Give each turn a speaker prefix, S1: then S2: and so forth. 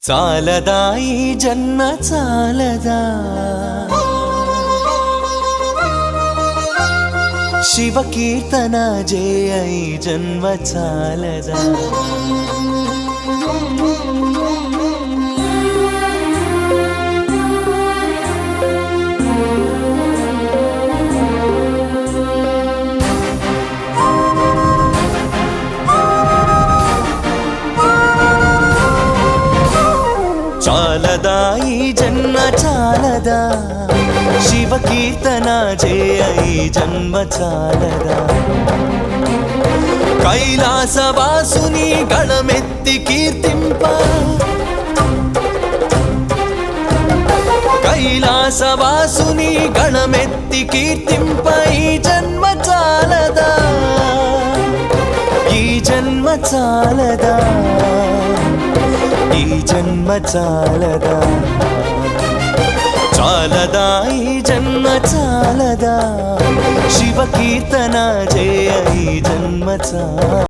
S1: చాలదా ఈ జన్మ చాలదా శివ కీర్తన జయ ఈ జన్మ చాలదా చాలదా ఈ జన్మ చాలదా శివ కీర్తన జయ ఈ జన్మ చాలదా కైలాసవాసుని గళమెత్తి కీర్తింప కైలాసవాసుని గళమెత్తి కీర్తింప ఈ జన్మ చాలదా ఈ జన్మ చాలదా ఈ జన్మ చాలదా చాలదా ఈ జన్మ చాలదా శివ కీర్తన జయ ఈ జన్మ చాలదా।